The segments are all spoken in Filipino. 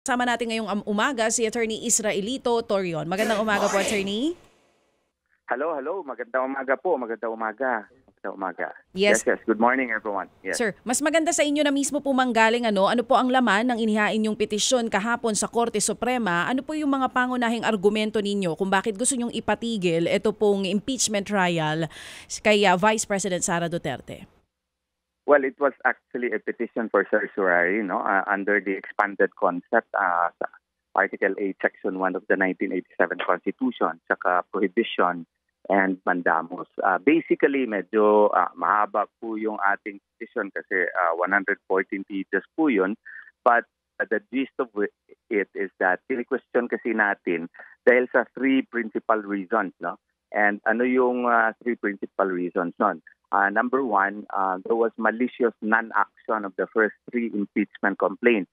Sama natin ngayong umaga si Attorney Israelito Torion. Magandang umaga po, Attorney. Hello. Magandang umaga po. Magandang umaga. Yes. Yes. Good morning, everyone. Yes. Sir, mas maganda sa inyo na mismo po manggaling ano po ang laman ng inihain yung petisyon kahapon sa Korte Suprema? Ano po yung mga pangunahing argumento ninyo kung bakit gusto nyong ipatigil ito pong impeachment trial kay Vice President Sara Duterte? Well, it was actually a petition for certiorari, under the expanded concept, Article 8, Section 1 of the 1987 Constitution, saka prohibition and mandamus. Basically, medyo mahaba po yung ating petition kasi 114 pages po yun. But the gist of it is that kini-question kasi natin dahil sa three principal reasons, no? And ano yung three principal reasons nun? Number one, there was malicious non-action of the first three impeachment complaints,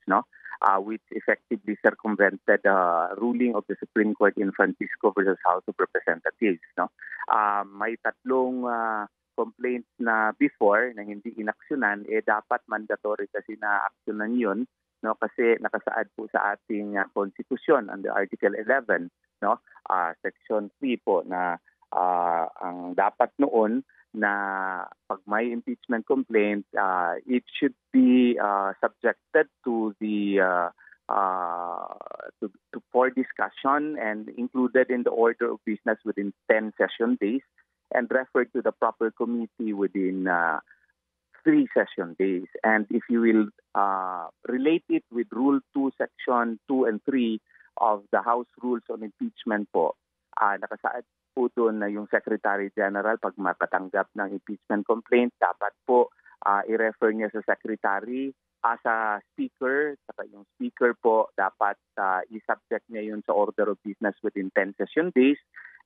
which effectively circumvented the ruling of the Supreme Court in Francisco versus House of Representatives. May tatlong complaints na before na hindi inaksyonan, dapat mandatory kasi na aksyonan yun, kasi nakasaad po sa ating konstitusyon under Article 11, Section 3 po na ang dapat noon na pag may impeachment complaint, it should be subjected to the for discussion and included in the order of business within 10 session days and referred to the proper committee within 3 session days. And if you will relate it with Rule 2, Section 2 and 3 of the House Rules on Impeachment po, nakasaad po doon na yung Secretary General pag makatanggap ng impeachment complaint, dapat po i-refer niya sa Secretary, sa Speaker, saka yung Speaker po dapat i-subject niya yun sa order of business within 10 session days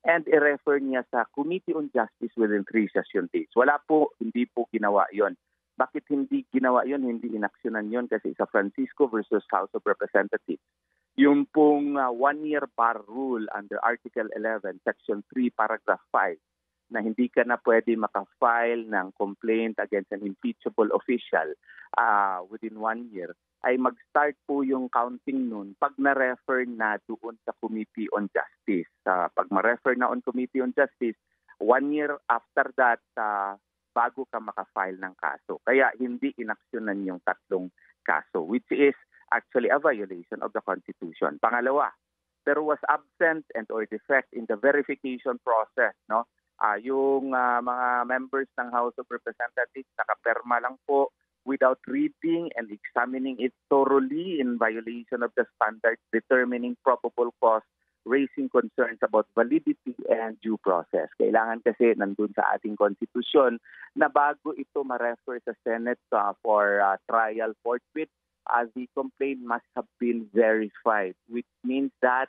and i-refer niya sa Committee on Justice within 3 session days. Hindi po ginawa yon. Bakit hindi ginawa yon? Hindi inaksyonan yon kasi sa Francisco versus House of Representatives. Yung pong 1-year bar rule under Article 11, Section 3, Paragraph 5, na hindi ka na pwede makafile ng complaint against an impeachable official within 1 year, ay mag-start po yung counting nun pag na-refer na doon sa Committee on Justice. Pag ma-refer na on Committee on Justice, 1 year after that, bago ka makafile ng kaso. Kaya hindi inaksyonan yung tatlong kaso, which is actually a violation of the Constitution. Pangalawa, there was absence and or defect in the verification process. Yung mga members ng House of Representatives nakaperma lang po without reading and examining it thoroughly in violation of the standards determining probable cause, raising concerns about validity and due process. Kailangan kasi nandun sa ating konstitusyon na bago ito ma-refer sa Senate for trial forthwith, the complaint must have been verified, which means that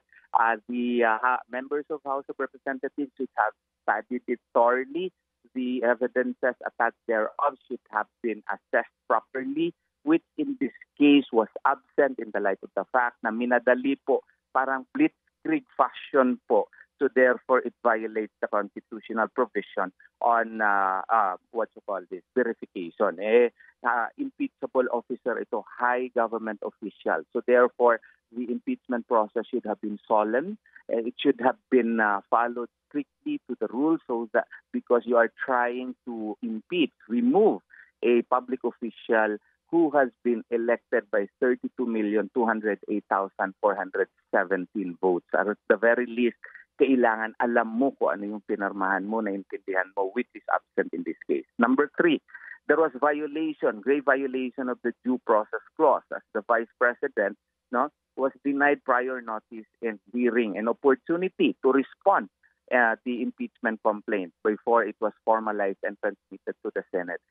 the members of House of Representatives should have studied it thoroughly. The evidences attached thereof should have been assessed properly, which in this case was absent in the light of the fact na minadali po, parang blitzkrieg fashion po. So therefore, it violates the constitutional provision on verification. Impeachable officer ito, high government official. So therefore, the impeachment process should have been solemn. It should have been followed strictly to the rules, so that because you are trying to remove a public official who has been elected by 32,208,417 votes. At the very least, kailangan alam mo kung ano yung pinarmahan mo, naintindihan mo, which is absent in this case. Number 3, there was grave violation of the due process clause as the Vice President was denied prior notice and hearing an opportunity to respond the impeachment complaint before it was formalized and transmitted to the Senate.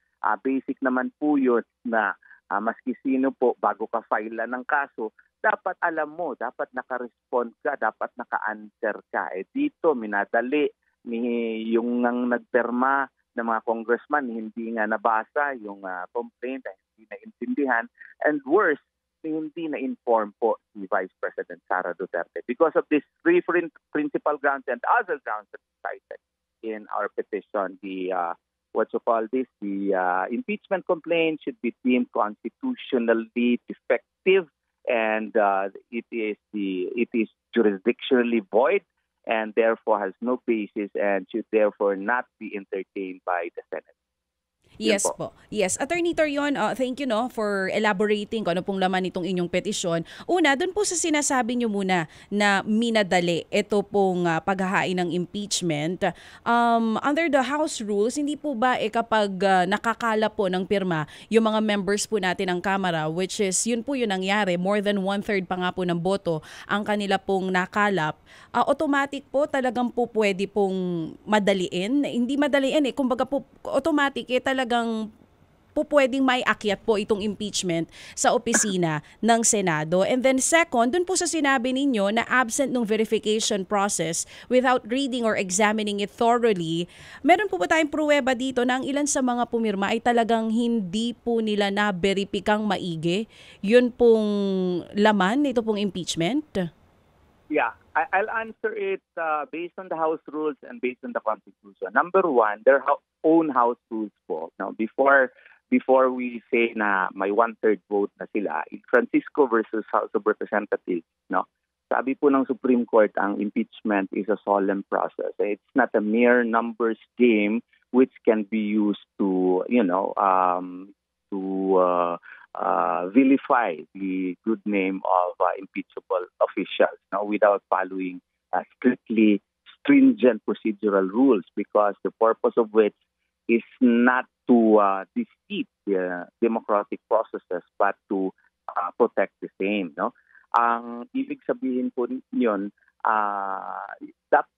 Basic naman po yun na maski sino po bago ka file ng kaso, dapat alam mo, dapat naka-respond ka, dapat naka-answer ka. Dito, minadali, yung nagperma ng mga congressman, hindi nga nabasa yung complaint, hindi naintindihan. And worse, hindi na-inform po si Vice President Sara Duterte. Because of these three principal grounds and other grounds that cited in our petition, the impeachment complaint should be deemed constitutionally defective and it is jurisdictionally void and therefore has no basis and should therefore not be entertained by the Senate. Yes po. Yes. Attorney Torion, thank you for elaborating kung ano pong laman nitong inyong petisyon. Una, doon po sa sinasabi nyo muna na minadali ito pong paghahain ng impeachment. Under the House rules, hindi po ba kapag nakakala po ng pirma yung mga members po natin ng Kamara, which is yun po yung nangyari, more than 1/3 pa nga po ng boto ang kanila pong nakalap, automatic po talagang po pwede pong madaliin. Hindi madaliin kumbaga po automatic talagang po pwedeng may akyat po itong impeachment sa opisina ng Senado. And then second, dun po sa sinabi ninyo na absent ng verification process without reading or examining it thoroughly, meron po ba tayong pruweba dito na ang ilan sa mga pumirma ay talagang hindi po nila na-veripikang maigi? Yun pong laman nito pong impeachment? Yeah, I'll answer it based on the House rules and based on the Constitution. Number one, their own House rules po. Now, before we say na may 1/3 vote na sila, in Francisco versus House of Representatives, sabi po ng Supreme Court, ang impeachment is a solemn process. It's not a mere numbers game which can be used to, vilify the good name of impeachable officials without following strictly stringent procedural rules, because the purpose of which is not to defeat the democratic processes but to protect the same. Ang ibig sabihin po yun, dapat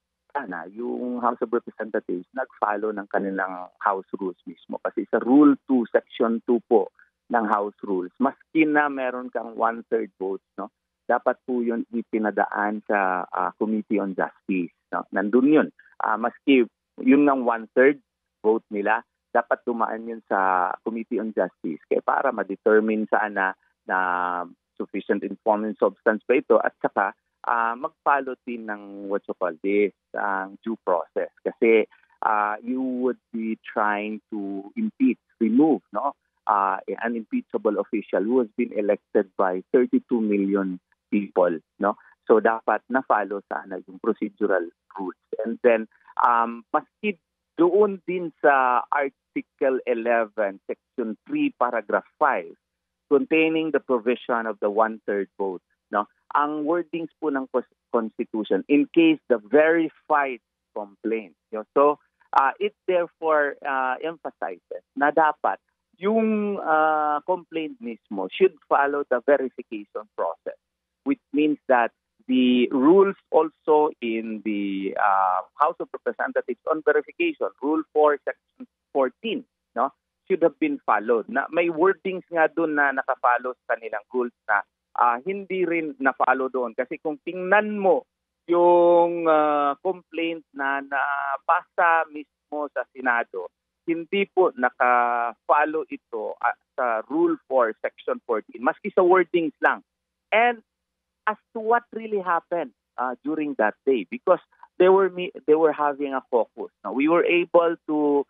yung House of Representatives nag-follow ng kanilang House rules mismo. Kasi sa Rule 2, Section 2 po ng House rules, maski na meron kang 1/3 votes, dapat po yun ipinadaan sa Committee on Justice. Nandun yun. Maski yun ng 1/3 vote nila, dapat dumaan yun sa Committee on Justice kaya para ma-determine saan na sufficient informed substance pa ito at saka mag-follow din ng what you call this, due process. Kasi you would be trying to remove an impeachable official who has been elected by 32 million people. So dapat na-follow sana yung procedural rules. And then, maski doon din sa Article 11, Section 3, Paragraph 5, containing the provision of the 1/3 vote, ang wordings po ng Constitution, in case the verified complaint. So, it therefore emphasizes na dapat yung complaint mismo should follow the verification process, which means that the rules also in the House of Representatives on verification, Rule 4, Section 14, should have been followed. Na may wordings nga doon na nakafollow sa kanilang rules na hindi rin na-follow doon. Kasi kung tingnan mo yung complaint na napasa mismo sa Senado, hindi po naka-follow ito sa Rule 4, Section 14, maski sa wordings lang. And as to what really happened during that day, because they were having a caucus. Now, we were able to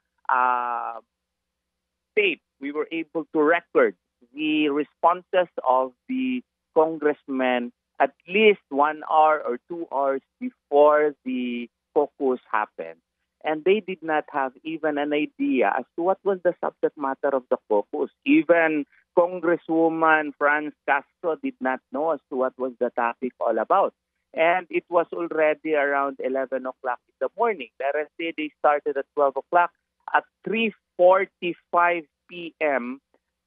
record the responses of the congressmen at least 1 hour or 2 hours before the caucus happened. And they did not have even an idea as to what was the subject matter of the caucus. Even Congresswoman Franz Castro did not know as to what was the topic all about. And it was already around 11 o'clock in the morning. The rest day they started at 12 o'clock. At 3:45 p.m.,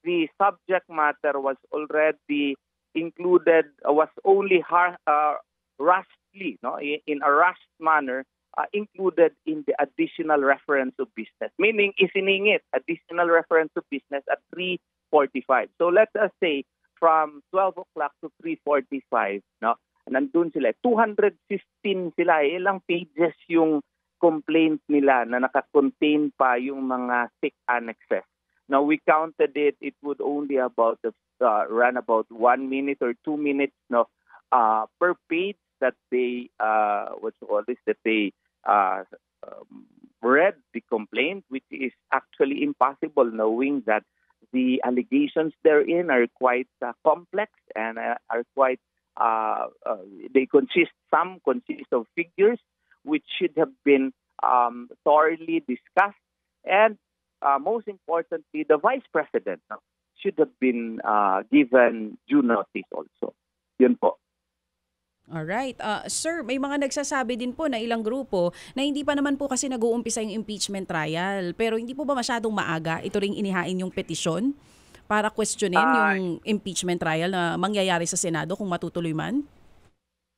the subject matter was already included, was only rushedly, in a rushed manner, included in the additional reference of business. Meaning, isiningit additional reference of business at 3:45. So let us say from 12 o'clock to 3:45, nandun sila. 215 sila. Ilang pages yung complaint nila na naka-contain pa yung mga sick annexes. Now, we counted it. It would only run about 1 minute or 2 minutes per page that they read the complaint, which is actually impossible knowing that the allegations therein are quite complex and are quite some consist of figures which should have been thoroughly discussed, and most importantly, the Vice President should have been given due notice also. Yun po. Alright. Sir, may mga nagsasabi din po na ilang grupo na hindi pa naman po kasi nag-uumpisa yung impeachment trial. Pero hindi po ba masyadong maaga ito ring inihain yung petisyon para questionin yung impeachment trial na mangyayari sa Senado kung matutuloy man?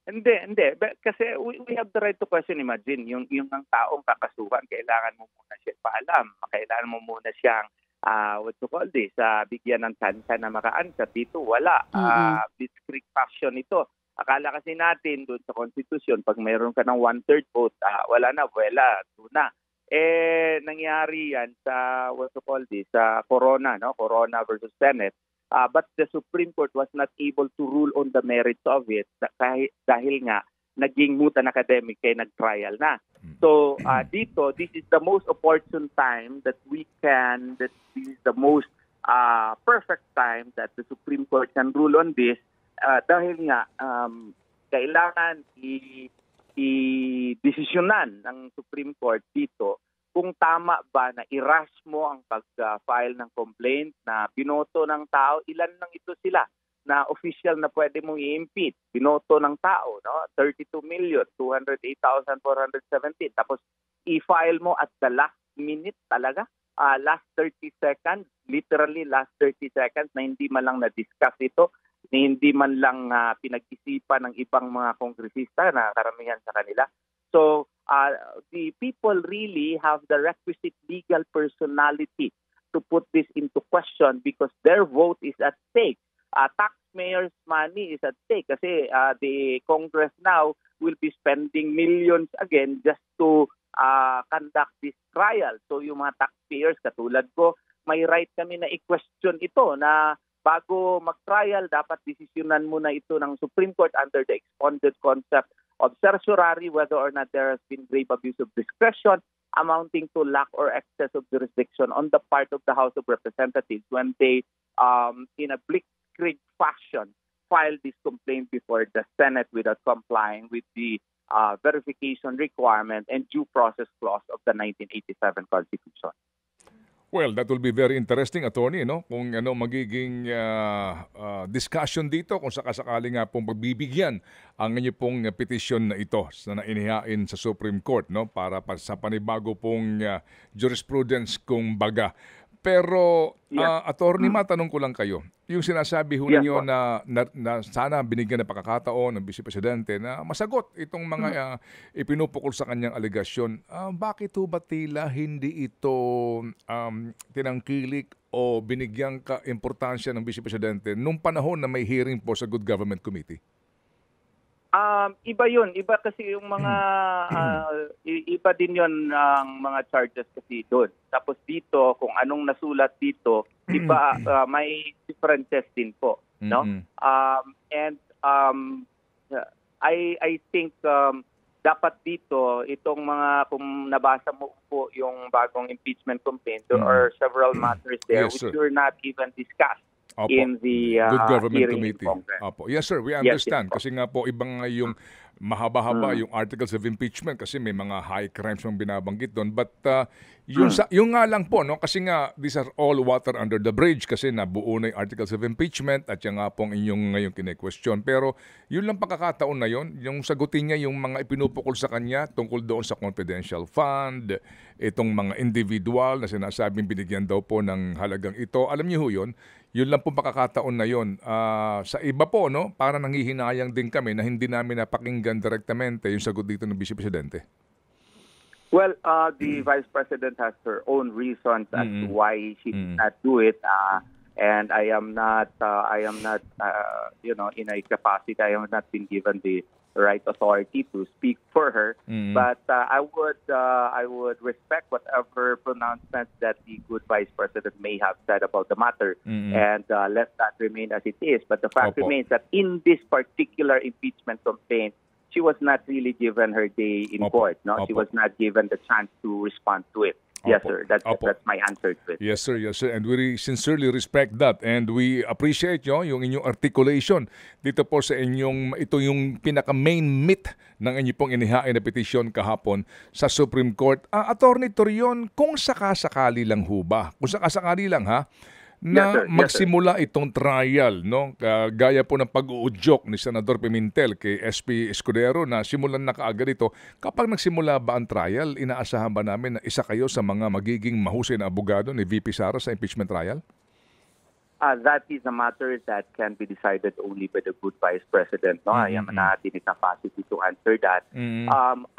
Hindi. Kasi we have the right to question. Imagine, yung ang taong kakasuhan, kailangan mo muna siya paalam. Kailangan mo muna siyang, bigyan ng chance na maka-answer. Dito, wala. Blitzkrieg fashion ito. Akala kasi natin doon sa Constitution, pag mayroon ka ng 1/3 vote, wala na, doon na. Nangyari yan sa, sa Corona, no? Corona versus Senate. But the Supreme Court was not able to rule on the merits of it dahil nga naging moot and academic kaya nag-trial na. So dito, this is the most opportune time that this is the most perfect time that the Supreme Court can rule on this dahil nga kailangan i-desisyonan ng Supreme Court dito kung tama ba na i-rush mo ang pag-file ng complaint na binoto ng tao. Ilan lang ito sila na official na pwede mong i-impeach. Binoto ng tao, no? 32,208,417. Tapos i-file mo at the last minute talaga. Last 30 seconds, literally last 30 seconds na hindi man lang na-discuss ito, na hindi man lang pinag-isipan ng ibang mga kongresista na karamihan sa kanila. So, the people really have the requisite legal personality to put this into question because their vote is at stake. Taxpayers' money is at stake kasi the Congress now will be spending millions again just to conduct this trial. So, yung mga taxpayers, katulad ko, may right kami na i-question ito na bago mag-trial, dapat desisyonan muna ito ng Supreme Court under the expounded concept of certiorari whether or not there has been grave abuse of discretion amounting to lack or excess of jurisdiction on the part of the House of Representatives when they, in a blitzkrieg fashion, filed this complaint before the Senate without complying with the verification requirement and due process clause of the 1987 Constitution. Well, that will be very interesting, Attorney, no? Kung magiging discussion dito kung sakasakali nga pong pagbibigyan ang inyo pong petition na ito na inihain sa Supreme Court, no? Para sa panibago pong jurisprudence kung baga. Pero, Attorney, matanong ko lang kayo. Yung sinasabi ho ninyo na sana binigyan ng pagkakataon ng Vice Presidente na masagot itong mga ipinupukol sa kanyang alegasyon, bakit ho ba tila hindi ito tinangkilik o binigyan ka importansya ng Vice Presidente nung panahon na may hearing po sa Good Government Committee? Iba yun. Iba kasi yung mga, iba din yun ang mga charges kasi doon. Tapos dito, kung anong nasulat dito, iba, may differences din po. No? I think dapat dito, itong mga, kung nabasa mo po yung bagong impeachment complaint, there are several matters there which were not even discussed. Opo. In the Good Government Committee. Opo. Yes, sir. We understand. Kasi nga po, ibang yung mahaba-haba yung articles of impeachment kasi may mga high crimes yung binabanggit doon. But yung nga lang po, no? Kasi nga, these are all water under the bridge kasi nabuo na yung articles of impeachment at yung nga pong inyong ngayong kine-question. Pero yun lang pagkakataon na yun, yung sagutin niya yung mga ipinupukol sa kanya tungkol doon sa confidential fund, itong mga individual na sinasabing binigyan daw po ng halagang ito. Alam niyo ho yun? Yun lang po pagkakataon na yun. Sa iba po, no, para nanghihinayang din kami na hindi namin napakinggan direktamente yung sagot dito ng Vice Presidente. Well, the Vice President has her own reasons as to why she did not do it. And I am not, in a capacity, I have not been given the right authority to speak for her. But I would respect whatever pronouncements that the good Vice President may have said about the matter and let that remain as it is. But the fact remains that in this particular impeachment complaint, she was not really given her day in court. No, she was not given the chance to respond to it. Yes, Opo. sir. That's Opo. my answer to it. Yes, sir. Yes, sir. And we sincerely respect that. And we appreciate yung inyong articulation dito po sa ito yung pinaka-main meat ng inyong pong inihain na petisyon kahapon sa Supreme Court. Attorney Torion, kung sakasakali lang ho ba? Kung sakasakali lang ha, na Yes, sir. Yes, magsimula itong trial, no? Gaya po ng pag-uudyok ni Senador Pimentel kay SP Escudero na simulan na kaagad ito. Kapag nagsimula ba ang trial, inaasahan ba namin na isa kayo sa mga magiging mahusay na abogado ni VP Sara sa impeachment trial? That is a matter that can be decided only by the good Vice President. No, I am not in the capacity to answer that.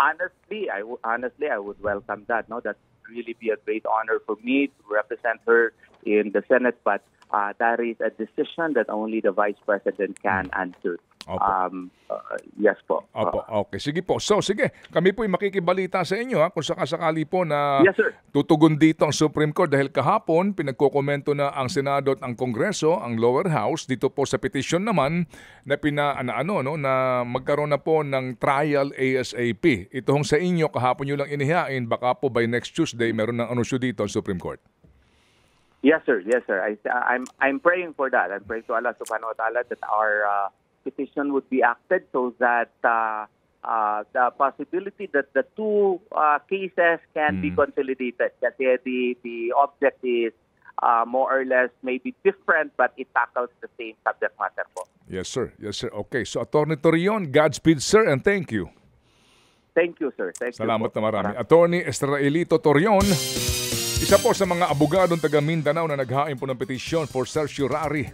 Honestly, I would welcome that. No, that would really be a great honor for me to represent her in the Senate. But that is a decision that only the Vice President can answer. Yes po. Opo, okay. Sige po. So, sige. Kami po'y makikibalita sa inyo kung sakasakali po na Yes, sir. tutugon dito ang Supreme Court dahil kahapon pinagkokomento na ang Senado at ang Kongreso, ang lower house, dito po sa petition naman na na magkaroon na po ng trial ASAP. Ito hong sa inyo, kahapon nyo lang inihain, baka po by next Tuesday meron ng anunsyo dito ang Supreme Court. Yes, sir. Yes, sir. I'm praying for that. I'm praying to Allah Subhanahu wa Taala that our petition would be acted so that the possibility that the two cases can be consolidated. Kasi the object is more or less maybe different, but it tackles the same subject matter po. Yes, sir. Yes, sir. Okay. So, Attorney Torion, Godspeed, sir, and thank you. Thank you, sir. Thank you Salamat po. na marami. Attorney Estraelito Torion, isa po sa mga abogadong taga Mindanao na naghain po ng petisyon for certiorari